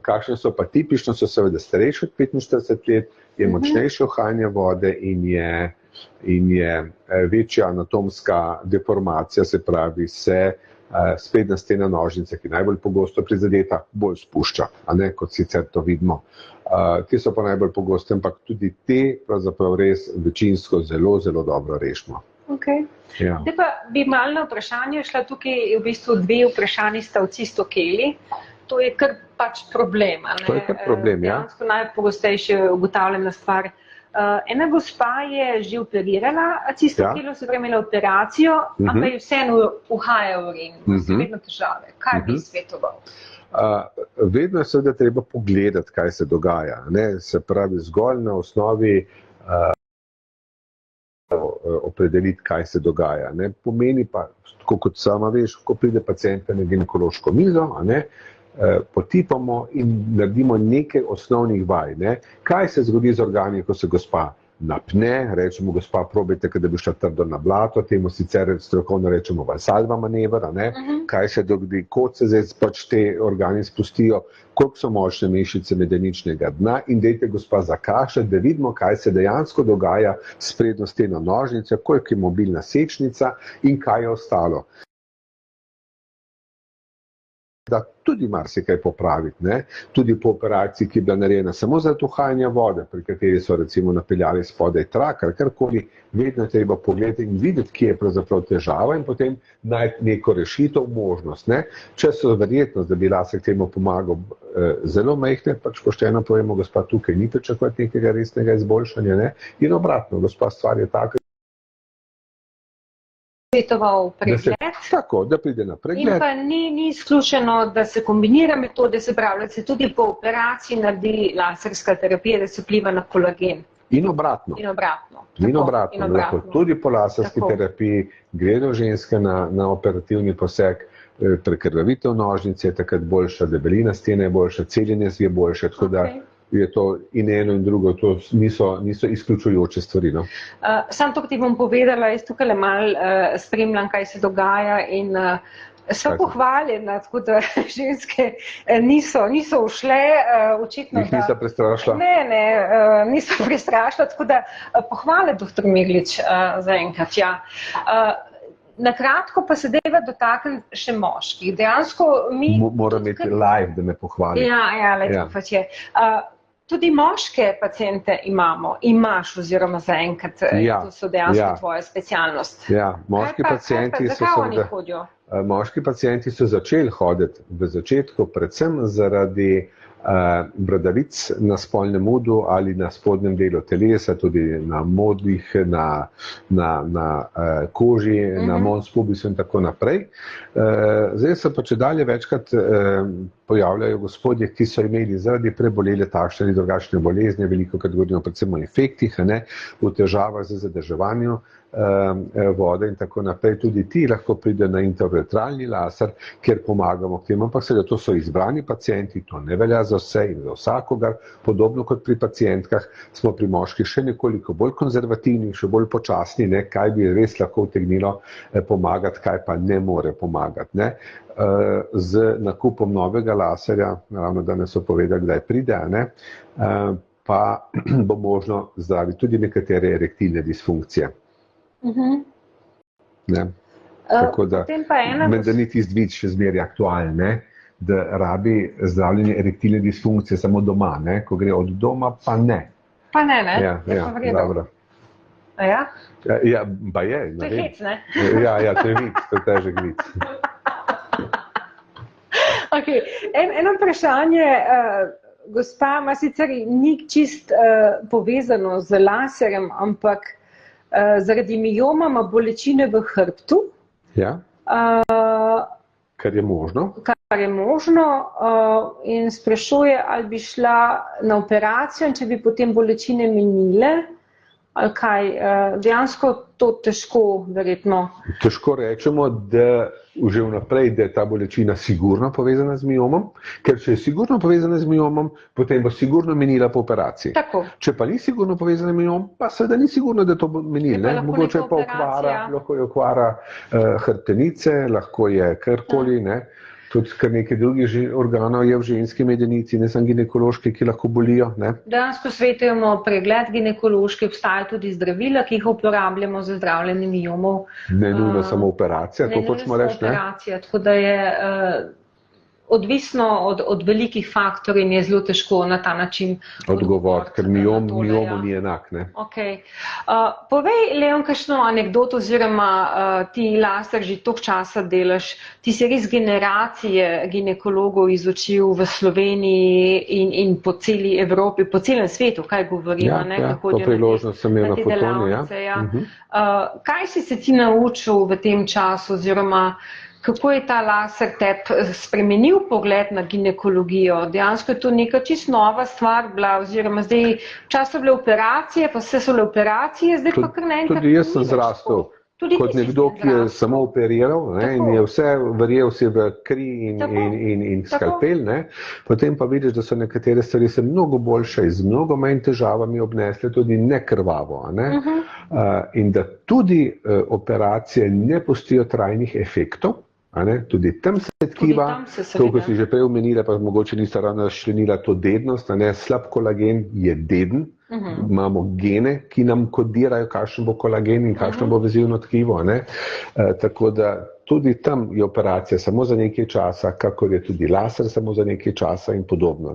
[SPEAKER 2] kakšne so pa tipično, so seveda starejše od 45 let, je močnejše uhajanje vode in je večja anatomska deformacija, se pravi se sprednja stena nožnice, ki najbolj pogosto prizadeta, bolj spušča, kot sicer to vidimo. Te so pa najbolj pogoste, ampak tudi te pravzaprav res večinsko zelo, zelo dobro rešimo.
[SPEAKER 1] Okay.
[SPEAKER 2] Ja.
[SPEAKER 1] Zdaj pa bi malo na vprašanje šla, tukaj v bistvu dve vprašanji sta v cistokeli. To je kar pač problem.
[SPEAKER 2] To je kar problem, ja.
[SPEAKER 1] Dejansko najpogostejše ugotavljena stvar. Ena gospa je že operirala cistokelo, se pravi imela operacijo, ampak je vseeno uhaja urin, vedno težave. Kaj bi svetoval?
[SPEAKER 2] Vedno je seveda treba pogledati, kaj se dogaja. Se pravi, zgolj na osnovi opredeliti, kaj se dogaja. Pomeni pa, tako kot sama veš, ko pride pacientka na ginekološko mizo, potipamo in naredimo nekaj osnovnih vaj. Kaj se zgodi z organi, ko se gospa napne, rečemo, gospa, probajte, da bi šla trdo na blato, temu sicer strokovno rečemo valsalva manever, kaj se dogodi, kot se zdaj pač te organi spustijo, koliko so močne mišice medeničnega dna in dejte, gospa, zakašati, da vidimo, kaj se dejansko dogaja s sprednjo steno nožnice, koliko je mobilna sečnica in kaj je ostalo. Da tudi marsikaj popraviti, tudi po operaciji, ki je bila narejena samo za uhajanje vode, pri kateri so recimo napeljali spodaj trak, ali karkoli, vedno je treba pogledati in videti, kje je pravzaprav težava in potem najti neko rešitev, možnost. Če so verjetnost, da bi laser k temu pomagal, zelo majhne, pač pošteno povemo, gospa, tukaj ni pričakovati nekega resnega izboljšanja, in obratno, gospa, stvar je taka,
[SPEAKER 1] svetoval pregled.
[SPEAKER 2] Tako, da pride na pregled.
[SPEAKER 1] In pa ni izključeno, da se kombinira metode, se pravi, da se tudi po operaciji naredi laserska terapija, da se vpliva na kolagen.
[SPEAKER 2] In obratno. Lahko tudi po laserski terapiji gredo ženske na operativni poseg, prekrvavitev nožnice je takrat boljša, debelina stene je boljša, celjenje je boljše, tako da je to in eno in drugo, to niso izključujoče stvari.
[SPEAKER 1] Sam to, ki ti bom povedala, jaz tukaj malo spremljam, kaj se dogaja in sva pohvaljena, tako da ženske niso ušle, očitno.
[SPEAKER 2] Jih niso prestrašila?
[SPEAKER 1] Ne, niso prestrašila, tako da pohvale, doktor Meglič, zaenkrat, ja. Na kratko pa se deva dotakniti še moških. Dejansko mi...
[SPEAKER 2] Moram imeti live, da me pohvali.
[SPEAKER 1] Ja, pač je. Tudi moške paciente imaš oziroma zaenkrat, to so dejansko tvoja specialnost.
[SPEAKER 2] Ja, moški pacienti so začeli hoditi v začetku, predvsem zaradi bradavic na spolnem udu ali na spodnjem delu telesa, tudi na modih, na koži, na mons pubisu in tako naprej. Zdaj se pa čedalje večkrat pojavljajo gospodje, ki so imeli zaradi prebolele takšne ali drugačne bolezni, velikokrat govorimo predvsem o infektih, v težavah z zadrževanjem vode in tako naprej. Tudi ti lahko pride na intrauretralni laser, kjer pomagamo k temu, ampak seveda to so izbrani pacienti, to ne velja za vse in za vsakogar. Podobno kot pri pacientkah smo pri moških še nekoliko bolj konzervativni, še bolj počasni, kaj bi res lahko utegnilo pomagati, kaj pa ne more pomagati. Z nakupom novega laserja, ravno danes so povedali, kdaj pride, pa bo možno zdraviti tudi nekatere erektilne disfunkcije. Tako da, da niti zdvič še zmeraj aktualen, da rabi zdravljenje erektilne disfunkcije samo doma, ko gre od doma, pa ne.
[SPEAKER 1] Pa ne?
[SPEAKER 2] Ja, dobro.
[SPEAKER 1] Ja?
[SPEAKER 2] Ja, pa je.
[SPEAKER 1] To je hec, ne?
[SPEAKER 2] Ja, to je vic, to je težek vic.
[SPEAKER 1] Okay. Eno vprašanje, gospa ima sicer ni čist povezano z laserjem, ampak zaradi mioma ima bolečine v hrbtu.
[SPEAKER 2] Ja. Kar je možno.
[SPEAKER 1] In sprašuje, ali bi šla na operacijo in če bi potem bolečine minile, ali kaj, dejansko to težko, verjetno.
[SPEAKER 2] Težko rečemo, da že vnaprej, da je ta bolečina sigurno povezana z miomom, ker če je sigurno povezana z miomom, potem bo sigurno minila po operaciji.
[SPEAKER 1] Tako.
[SPEAKER 2] Če pa ni sigurno povezana z miomom, pa seveda ni sigurno, da to bo minilo. Mogoče pa okvara, lahko je okvara hrbtenice, lahko je karkoli, ne. Tudi kar nekaj drugih organov je v ženski medenici, ne samo ginekološki, ki lahko bolijo.
[SPEAKER 1] Dejansko svetujemo pregled ginekološki, obstajajo tudi zdravila, ki jih uporabljamo za zdravljenje miomov.
[SPEAKER 2] Ne nujno samo operacija, to hočemo reči.
[SPEAKER 1] Ne nujno samo operacija, tako da je odvisno od velikih faktorjev in je zelo težko na ta način
[SPEAKER 2] odgovoriti, ker miomu ni enak.
[SPEAKER 1] Okay. Povej, Leon, kakšno anekdoto oziroma ti laser že toliko časa delaš, ti si res generacije ginekologov izučil v Sloveniji in po celi Evropi, po celem svetu, kaj govorimo.
[SPEAKER 2] To priložnost sem imel na Fotoni.
[SPEAKER 1] Kaj si se ti naučil v tem času oziroma kako je ta laser tebi spremenil pogled na ginekologijo? Dejansko je to neka čisto nova stvar bila, oziroma zdaj včasih so bile operacije, pa vse so bile operacije, zdaj pa kar naenkrat.
[SPEAKER 2] Tudi jaz sem zrastel kot nekdo, ki je samo operiral in je vse verjel si v kri in skalpel. Potem pa vidiš, da so nekatere stvari se mnogo boljše, z mnogo manj težavami obnesle, tudi ne krvavo. In da tudi operacije ne pustijo trajnih efektov. Tudi tam se tkiva, to, ko si že prej omenila, pa mogoče nista ravno razčlenila to dednost, slab kolagen je deden, imamo gene, ki nam kodirajo, kakšen bo kolagen in kakšno bo vezivno tkivo. Tako da tudi tam je operacija samo za nekaj časa, kakor je tudi laser samo za nekaj časa in podobno.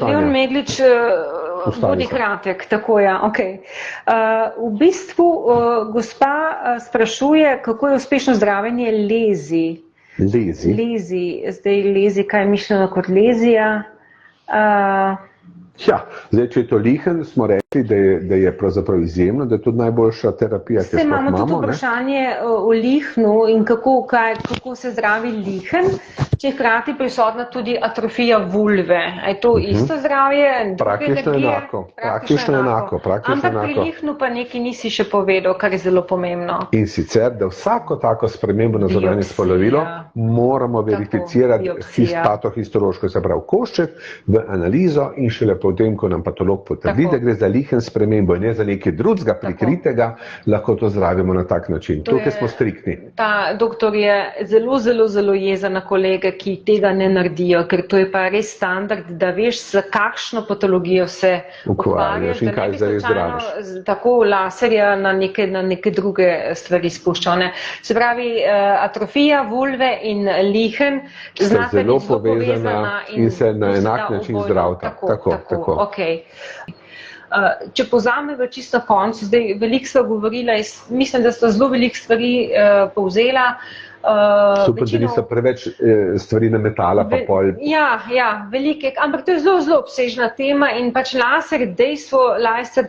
[SPEAKER 1] Leon Meglič, bodi kratek, tako ja, okej. V bistvu gospa sprašuje, kako je uspešno zdravljenje lezi. Lezi. Zdaj lezi, kaj je mišljeno kot lezija?
[SPEAKER 2] Zdaj, če je to lihen, smo rekli, da je pravzaprav izjemno, da je tudi najboljša terapija, ki jo imamo.
[SPEAKER 1] Imamo tudi vprašanje o lihnu in kako se zdravi lihen, če je hkrati prisotna tudi atrofija vulve. Je to isto zdravje?
[SPEAKER 2] Praktično enako.
[SPEAKER 1] Ampak pri lihnu pa nekaj nisi še povedal, kar je zelo pomembno.
[SPEAKER 2] In sicer, da vsako tako spremembo na zunanje spolovilo moramo verificirati patohistološko, se pravi košček, v analizo in šele potem, ko nam patolog potrdi, da gre za lihen spremembo in ne za nekaj drugega prikritega, lahko to zdravimo na tak način. Tukaj smo striktni.
[SPEAKER 1] Ta doktor je zelo jezen na kolege, ki tega ne naredijo, ker to je pa res standard, da veš, za kakšno patologijo se ukvarjaš
[SPEAKER 2] in kaj zares zdraviš.
[SPEAKER 1] Tako laserja na neke druge stvari spuščal. Se pravi, atrofija vulve in lihen znata biti zelo povezana
[SPEAKER 2] in se na enak način zdravita. Tako.
[SPEAKER 1] Okay. Če povzameva čisto na koncu, zdaj veliko sva govorila, mislim, da sta zelo veliko stvari povzela.
[SPEAKER 2] Super, da niso preveč stvari nametala pa pol.
[SPEAKER 1] Ja, velike, ampak to je zelo obsežna tema in pač laser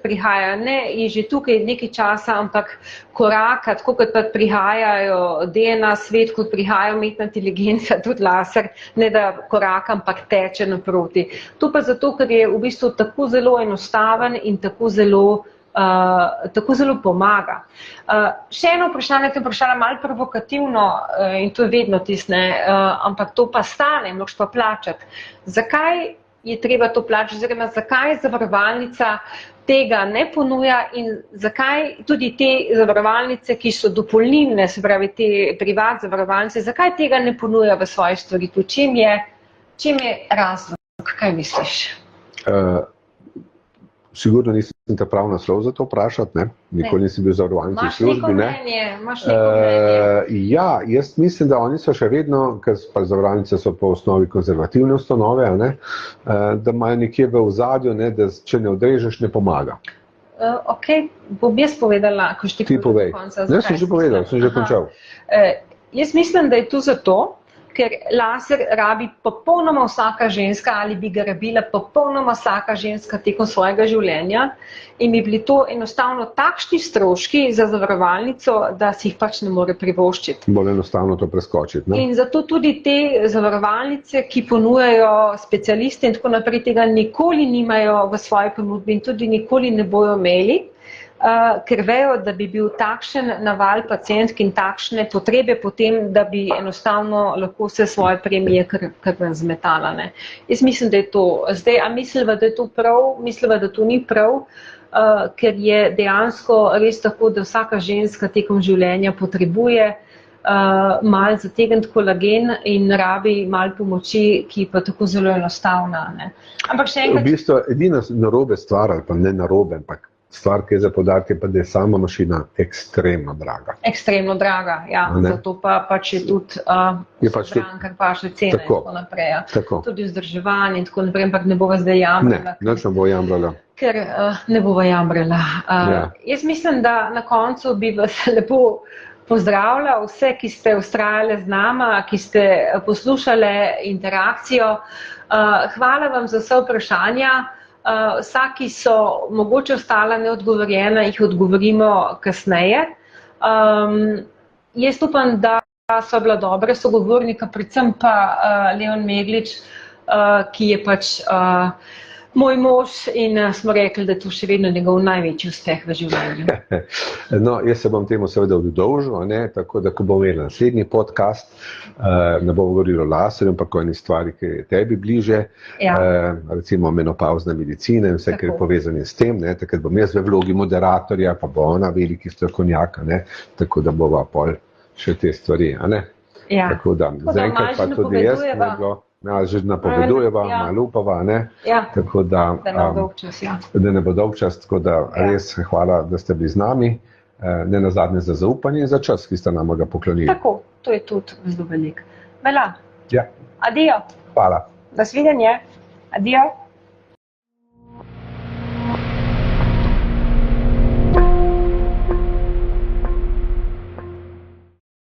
[SPEAKER 1] prihaja, ne, je že tukaj nekaj časa, ampak koraka, tako kot pa prihajajo DNA svet, kot prihaja umetna inteligenca, tudi laser, ne da koraka, ampak teče naproti. To pa zato, ker je v bistvu tako zelo enostaven in tako zelo pomaga. Še eno vprašanje, to je vprašanje malo provokativno in to je vedno tisne, ampak to pa stane, moraš pa plačati. Zakaj je treba to plačati, oziroma zakaj zavarovalnica tega ne ponuja in zakaj tudi te zavarovalnice, ki so dopolnilne, se pravi te privat zavarovalnice, zakaj tega ne ponuja v svoji storitvi? Čem je razlog? Kaj misliš?
[SPEAKER 2] Sigurno nisem te prav naslov za to vprašati, ne? Nikoli nisi bil zavarovalnici v službi, ne?
[SPEAKER 1] Imaš neko mnenje?
[SPEAKER 2] Ja, jaz mislim, da oni so še vedno, ker pa zavarovalnice so po osnovi konzervativne ustanove, ne? Da imajo nekje v ozadju, ne, da če ne odrežeš, ne pomaga.
[SPEAKER 1] Ok, bom jaz povedala, ko ti
[SPEAKER 2] povej.
[SPEAKER 1] Do konca.
[SPEAKER 2] Jaz sem že povedal, sem že končal.
[SPEAKER 1] Jaz mislim, da je to zato, ker laser rabi popolnoma vsaka ženska ali bi ga rabila popolnoma vsaka ženska tekom svojega življenja in bi bili to enostavno takšni stroški za zavarovalnico, da si jih pač ne more privoščiti.
[SPEAKER 2] Bolj enostavno to preskočiti, ne?
[SPEAKER 1] In zato tudi te zavarovalnice, ki ponujajo specialiste in tako naprej, tega nikoli nimajo v svoji ponudbi in tudi nikoli ne bojo imeli. Ker vejo, da bi bil takšen naval pacientk in takšne potrebe potem, da bi enostavno lahko vse svoje premije kar zmetala. Ne. Jaz mislim, da je to. Zdaj, a misliva, da je to prav? Misliva, da to ni prav, ker je dejansko res tako, da vsaka ženska tekom življenja potrebuje malo zategniti kolagen in rabi malo pomoči, ki pa tako zelo enostavna. Ne. Ampak še enkrat... V
[SPEAKER 2] bistvu edina narobe stvar, ali pa ne narobe, ampak stvar, ki je za podatke, pa da je sama mašina ekstremno draga.
[SPEAKER 1] Ekstremno draga, ja. Zato pa pač je tudi kar paše cene in tako naprej. Ja. Tudi vzdrževanje in tako naprej, ampak ne bova zdaj jamrala.
[SPEAKER 2] Ne, nič ne bo jamrala.
[SPEAKER 1] Ker ne bova jamrala. Jaz mislim, da na koncu bi vas lepo pozdravila vse, ki ste vztrajali z nama, ki ste poslušali interakcijo. Hvala vam za vse vprašanja. Vsaki so mogoče ostala neodgovorjena, jih odgovorimo kasneje. Jaz upam, da so bila dobra sogovornika, predvsem pa Leon Meglič, ki je pač moj mož in smo rekli, da je to še vedno njegov največji uspeh v življenju.
[SPEAKER 2] No, jaz se bom temu seveda oddolžil, tako da ko bom imel naslednji podcast, ne bom govoril o laserju, ampak o eni stvari, ki je tebi bliže, recimo menopauzna medicina in vse, kar je povezano s tem, takrat bom jaz v vlogi moderatorja, pa bo ona veliki strokovnjak, tako da bova pol še te stvari, Tako da, zaenkrat pa tudi jaz ne bilo. Že napovedujeva, malo upava, tako da ne bo dolg čas, tako da res hvala, da ste bili z nami, ne nazadnje za zaupanje in za čas, ki ste nam ga poklonili.
[SPEAKER 1] Tako, to je tudi zelo veliko. Bela,
[SPEAKER 2] adijo.
[SPEAKER 1] Hvala. Nasvidenje, adijo.